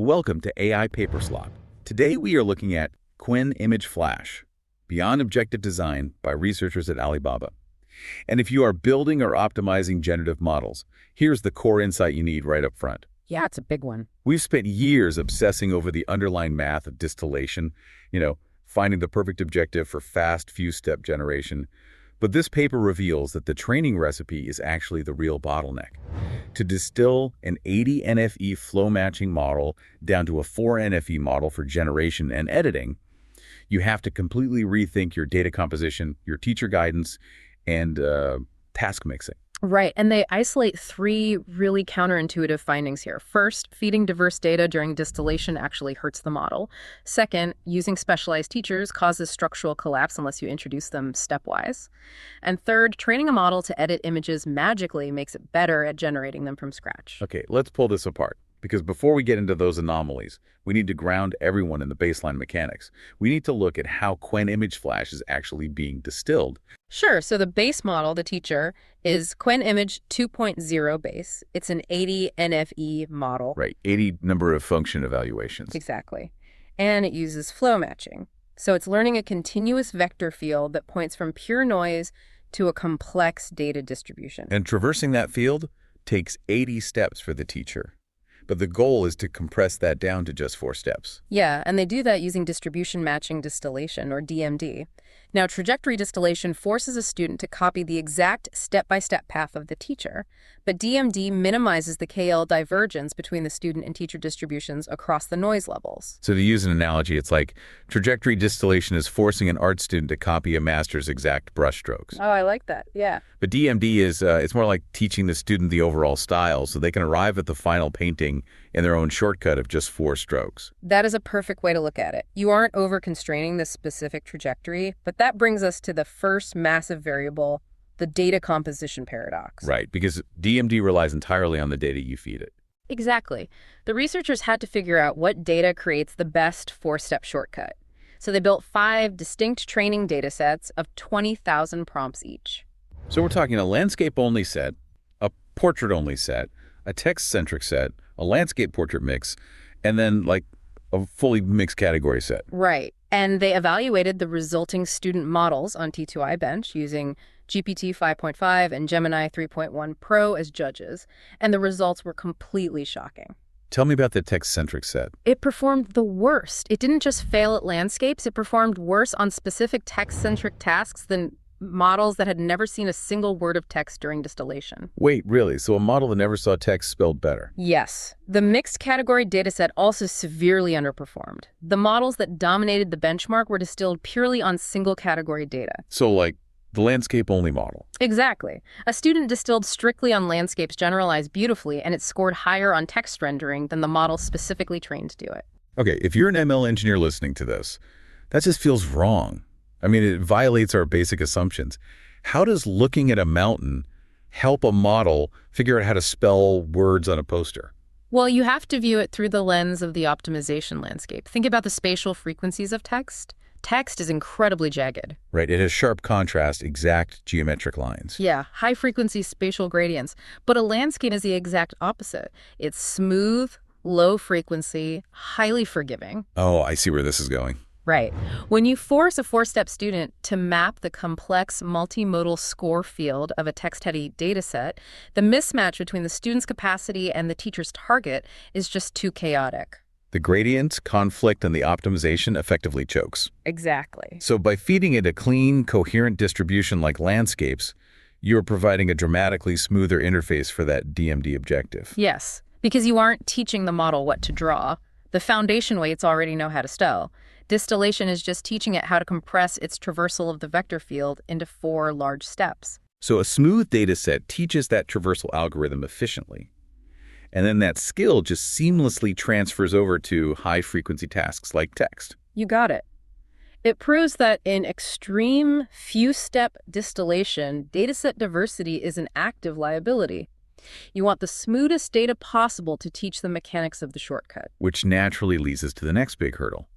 Welcome to AI Paper Slot. Today we are looking at Qwen-Image-Flash, Beyond Objective Design by researchers at Alibaba. And if you are building or optimizing generative models, here's the core insight you need right up front. Yeah, it's a big one. We've spent years obsessing over the underlying math of distillation, finding the perfect objective for fast few-step generation. But this paper reveals that the training recipe is actually the real bottleneck. To distill an 80 NFE flow matching model down to a 4 NFE model for generation and editing, you have to completely rethink your data composition, your teacher guidance, and task mixing. Right, and they isolate three really counterintuitive findings here. First, feeding diverse data during distillation actually hurts the model. Second, using specialized teachers causes structural collapse unless you introduce them stepwise. And third, training a model to edit images magically makes it better at generating them from scratch. Okay, let's pull this apart. Because before we get into those anomalies, we need to ground everyone in the baseline mechanics. We need to look at how Qwen-Image-Flash is actually being distilled. Sure, so the base model, the teacher, is Qwen-Image 2.0 base. It's an 80 NFE model. Right, 80 number of function evaluations. Exactly. And it uses flow matching. So it's learning a continuous vector field that points from pure noise to a complex data distribution. And traversing that field takes 80 steps for the teacher. But the goal is to compress that down to just 4 steps. Yeah, and they do that using distribution matching distillation, or DMD. Now, trajectory distillation forces a student to copy the exact step-by-step path of the teacher, but DMD minimizes the KL divergence between the student and teacher distributions across the noise levels. So to use an analogy, it's like trajectory distillation is forcing an art student to copy a master's exact brushstrokes. Oh, I like that, yeah. But DMD is it's more like teaching the student the overall style so they can arrive at the final painting in their own shortcut of just 4 strokes. That is a perfect way to look at it. You aren't over-constraining the specific trajectory, but that brings us to the first massive variable, the data composition paradox. Right, because DMD relies entirely on the data you feed it. Exactly. The researchers had to figure out what data creates the best 4-step shortcut. So they built 5 distinct training data sets of 20,000 prompts each. So we're talking a landscape-only set, a portrait-only set, a text-centric set, a landscape portrait mix, and then like a fully mixed category set. Right. And they evaluated the resulting student models on T2I Bench using GPT 5.5 and Gemini 3.1 Pro as judges, and the results were completely shocking. Tell me about the text-centric set. It performed the worst. It didn't just fail at landscapes, it performed worse on specific text-centric tasks than models that had never seen a single word of text during distillation. Wait, really? So a model that never saw text spelled better? Yes. The mixed category dataset also severely underperformed. The models that dominated the benchmark were distilled purely on single category data. So like the landscape-only model. Exactly. A student distilled strictly on landscapes generalized beautifully, and it scored higher on text rendering than the model specifically trained to do it. Okay, if you're an ML engineer listening to this, that just feels wrong. I mean, it violates our basic assumptions. How does looking at a mountain help a model figure out how to spell words on a poster? Well, you have to view it through the lens of the optimization landscape. Think about the spatial frequencies of text. Text is incredibly jagged. Right, it has sharp contrast, exact geometric lines. Yeah, high-frequency spatial gradients. But a landscape is the exact opposite. It's smooth, low frequency, highly forgiving. Oh, I see where this is going. Right. When you force a 4-step student to map the complex multimodal score field of a text-heavy data set, the mismatch between the student's capacity and the teacher's target is just too chaotic. The gradient, conflict, and the optimization effectively chokes. Exactly. So by feeding it a clean, coherent distribution like landscapes, you're providing a dramatically smoother interface for that DMD objective. Yes, because you aren't teaching the model what to draw. The foundation weights already know how to still. Distillation is just teaching it how to compress its traversal of the vector field into 4 large steps. So a smooth data set teaches that traversal algorithm efficiently. And then that skill just seamlessly transfers over to high-frequency tasks like text. You got it. It proves that in extreme few-step distillation, dataset diversity is an active liability. You want the smoothest data possible to teach the mechanics of the shortcut. Which naturally leads us to the next big hurdle.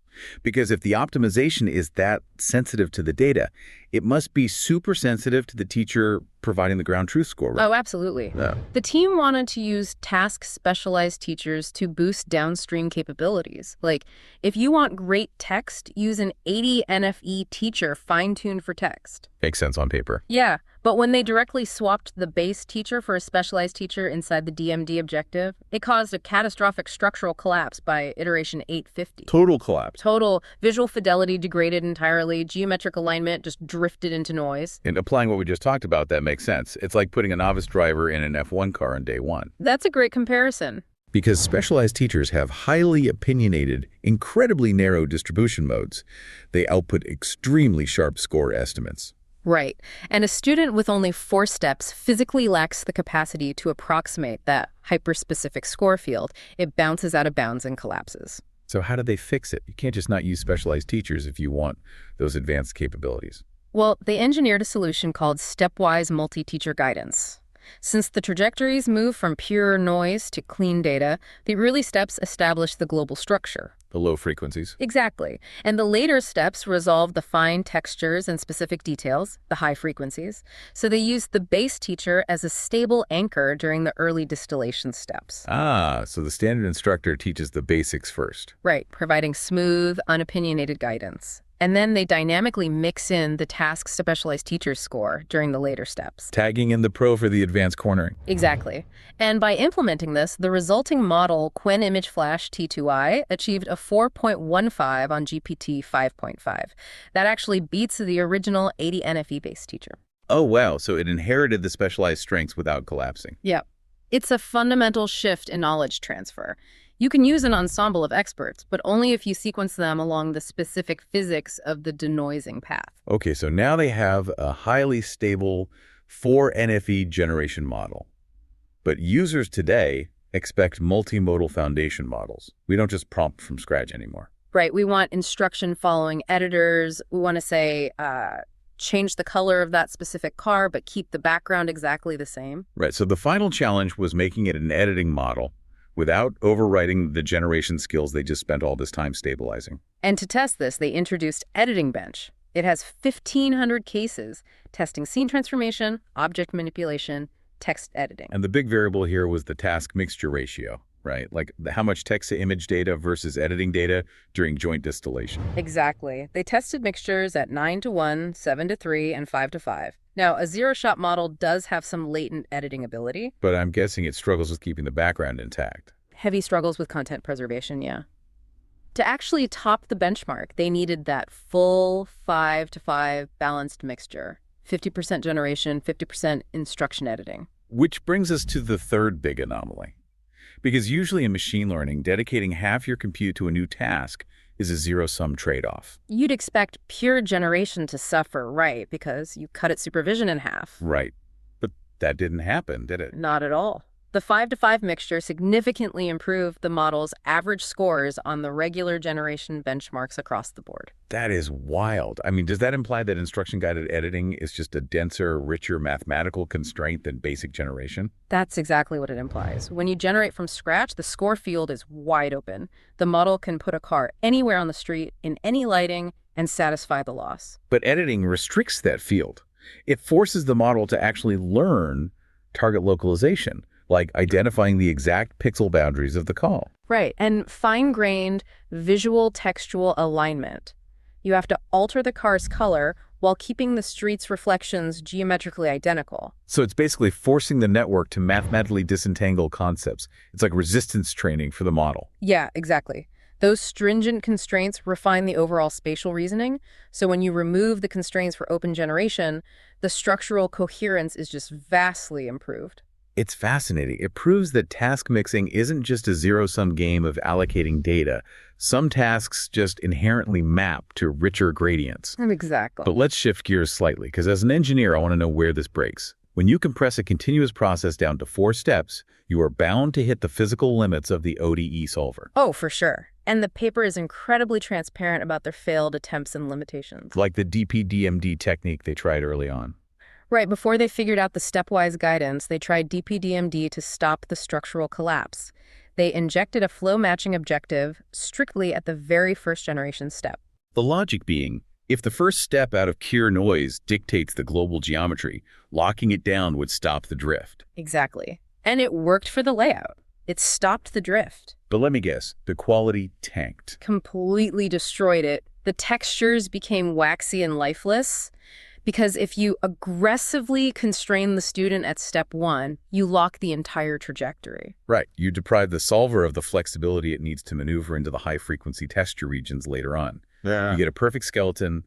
Because if the optimization is that sensitive to the data, it must be super sensitive to the teacher providing the ground truth score, right? Oh, absolutely. Yeah. The team wanted to use task-specialized teachers to boost downstream capabilities. Like, if you want great text, use an 80 NFE teacher fine-tuned for text. Makes sense on paper. Yeah, but when they directly swapped the base teacher for a specialized teacher inside the DMD objective, it caused a catastrophic structural collapse by iteration 850. Total collapse. Total visual fidelity degraded entirely, geometric alignment just drifted into noise. And applying what we just talked about, that makes sense. It's like putting a novice driver in an F1 car on day one. That's a great comparison. Because specialized teachers have highly opinionated, incredibly narrow distribution modes, they output extremely sharp score estimates. Right. And a student with only 4 steps physically lacks the capacity to approximate that hyperspecific score field. It bounces out of bounds and collapses. So how do they fix it? You can't just not use specialized teachers if you want those advanced capabilities. Well, they engineered a solution called Stepwise multi-teacher guidance. Since the trajectories move from pure noise to clean data, the early steps established the global structure. The low frequencies. Exactly. And the later steps resolved the fine textures and specific details, the high frequencies. So they used the base teacher as a stable anchor during the early distillation steps. Ah, so the standard instructor teaches the basics first. Right, providing smooth, unopinionated guidance. And then they dynamically mix in the task specialized teacher score during the later steps. Tagging in the pro for the advanced cornering. Exactly. And by implementing this, the resulting model, Qwen-Image-Flash T2I, achieved a 4.15 on GPT 5.5. That actually beats the original 80 NFE-based teacher. Oh, wow. So it inherited the specialized strengths without collapsing. Yeah. It's a fundamental shift in knowledge transfer. You can use an ensemble of experts, but only if you sequence them along the specific physics of the denoising path. Okay, so now they have a highly stable 4 NFE generation model. But users today expect multimodal foundation models. We don't just prompt from scratch anymore. Right. We want instruction following editors. We want to say, change the color of that specific car, but keep the background exactly the same. Right, so the final challenge was making it an editing model without overwriting the generation skills they just spent all this time stabilizing. And to test this, they introduced Editing Bench. It has 1,500 cases testing scene transformation, object manipulation, text editing. And the big variable here was the task mixture ratio, right? Like how much text-to-image data versus editing data during joint distillation. Exactly. They tested mixtures at 9:1, 7:3, and 5:5. Now, a zero-shot model does have some latent editing ability. But I'm guessing it struggles with keeping the background intact. Heavy struggles with content preservation, yeah. To actually top the benchmark, they needed that full 5:5 balanced mixture. 50% generation, 50% instruction editing. Which brings us to the third big anomaly. Because usually in machine learning, dedicating half your compute to a new task is a zero-sum trade-off. You'd expect pure generation to suffer, right, because you cut its supervision in half. Right. But that didn't happen, did it? Not at all. The 5:5 mixture significantly improved the model's average scores on the regular generation benchmarks across the board. That is wild. I mean, does that imply that instruction-guided editing is just a denser, richer mathematical constraint than basic generation? That's exactly what it implies. When you generate from scratch, the score field is wide open. The model can put a car anywhere on the street, in any lighting, and satisfy the loss. But editing restricts that field. It forces the model to actually learn target localization, like identifying the exact pixel boundaries of the call. Right, and fine-grained visual textual alignment. You have to alter the car's color while keeping the street's reflections geometrically identical. So it's basically forcing the network to mathematically disentangle concepts. It's like resistance training for the model. Yeah, exactly. Those stringent constraints refine the overall spatial reasoning, so when you remove the constraints for open generation, the structural coherence is just vastly improved. It's fascinating. It proves that task mixing isn't just a zero-sum game of allocating data. Some tasks just inherently map to richer gradients. Exactly. But let's shift gears slightly, because as an engineer, I want to know where this breaks. When you compress a continuous process down to 4 steps, you are bound to hit the physical limits of the ODE solver. Oh, for sure. And the paper is incredibly transparent about their failed attempts and limitations. Like the DPDMD technique they tried early on. Right, before they figured out the stepwise guidance, they tried DPDMD to stop the structural collapse. They injected a flow matching objective strictly at the very first generation step. The logic being, if the first step out of pure noise dictates the global geometry, locking it down would stop the drift. Exactly. And it worked for the layout. It stopped the drift. But let me guess, the quality tanked. Completely destroyed it. The textures became waxy and lifeless. Because if you aggressively constrain the student at step 1, you lock the entire trajectory. Right, you deprive the solver of the flexibility it needs to maneuver into the high-frequency texture regions later on. Yeah. You get a perfect skeleton,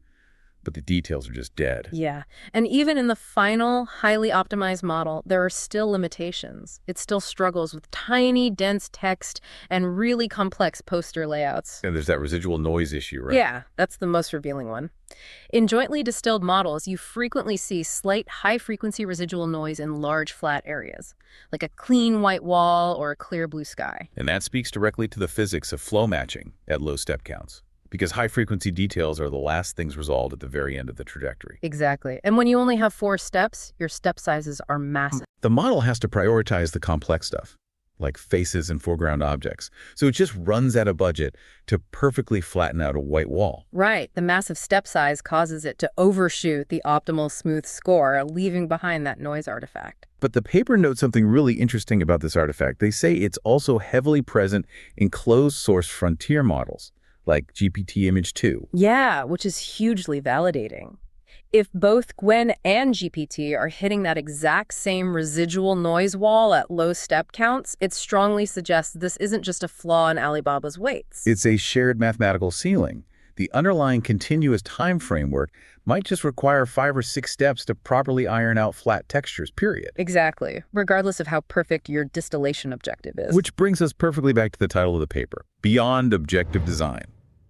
but the details are just dead. Yeah, and even in the final, highly optimized model, there are still limitations. It still struggles with tiny, dense text and really complex poster layouts. And there's that residual noise issue, right? Yeah, that's the most revealing one. In jointly distilled models, you frequently see slight high-frequency residual noise in large flat areas, like a clean white wall or a clear blue sky. And that speaks directly to the physics of flow matching at low step counts, because high-frequency details are the last things resolved at the very end of the trajectory. Exactly. And when you only have 4 steps, your step sizes are massive. The model has to prioritize the complex stuff, like faces and foreground objects, so it just runs out of budget to perfectly flatten out a white wall. Right. The massive step size causes it to overshoot the optimal smooth score, leaving behind that noise artifact. But the paper notes something really interesting about this artifact. They say it's also heavily present in closed-source frontier models, like GPT-Image-2. Yeah, which is hugely validating. If both Qwen and GPT are hitting that exact same residual noise wall at low step counts, it strongly suggests this isn't just a flaw in Alibaba's weights. It's a shared mathematical ceiling. The underlying continuous time framework might just require 5 or 6 steps to properly iron out flat textures, period. Exactly, regardless of how perfect your distillation objective is. Which brings us perfectly back to the title of the paper, Beyond Objective Design.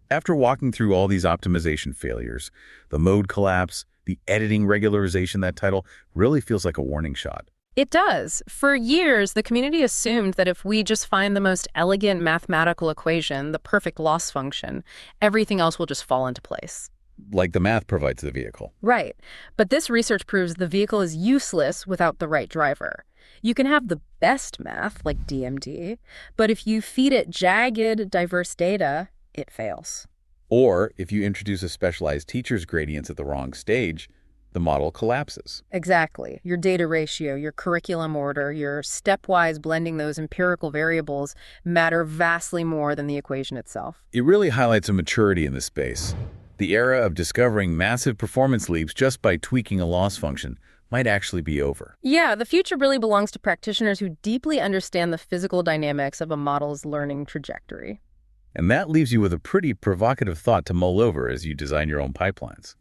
After walking through all these optimization failures, the mode collapse, the editing regularization, that title really feels like a warning shot. It does. For years, the community assumed that if we just find the most elegant mathematical equation, the perfect loss function, everything else will just fall into place. Like the math provides the vehicle. Right. But this research proves the vehicle is useless without the right driver. You can have the best math, like DMD, but if you feed it jagged, diverse data, it fails. Or if you introduce a specialized teacher's gradients at the wrong stage, the model collapses. Exactly. Your data ratio, your curriculum order, your stepwise blending those empirical variables matter vastly more than the equation itself. It really highlights a maturity in this space. The era of discovering massive performance leaps just by tweaking a loss function might actually be over. Yeah, the future really belongs to practitioners who deeply understand the physical dynamics of a model's learning trajectory. And that leaves you with a pretty provocative thought to mull over as you design your own pipelines.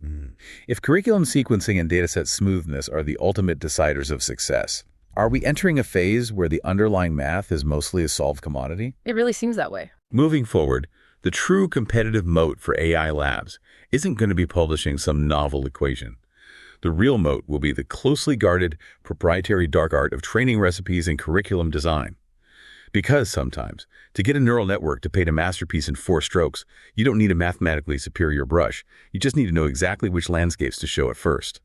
If curriculum sequencing and dataset smoothness are the ultimate deciders of success, are we entering a phase where the underlying math is mostly a solved commodity? It really seems that way. Moving forward, the true competitive moat for AI labs isn't going to be publishing some novel equation. The real moat will be the closely guarded, proprietary dark art of training recipes and curriculum design. Because sometimes, to get a neural network to paint a masterpiece in 4 strokes, you don't need a mathematically superior brush. You just need to know exactly which landscapes to show it first.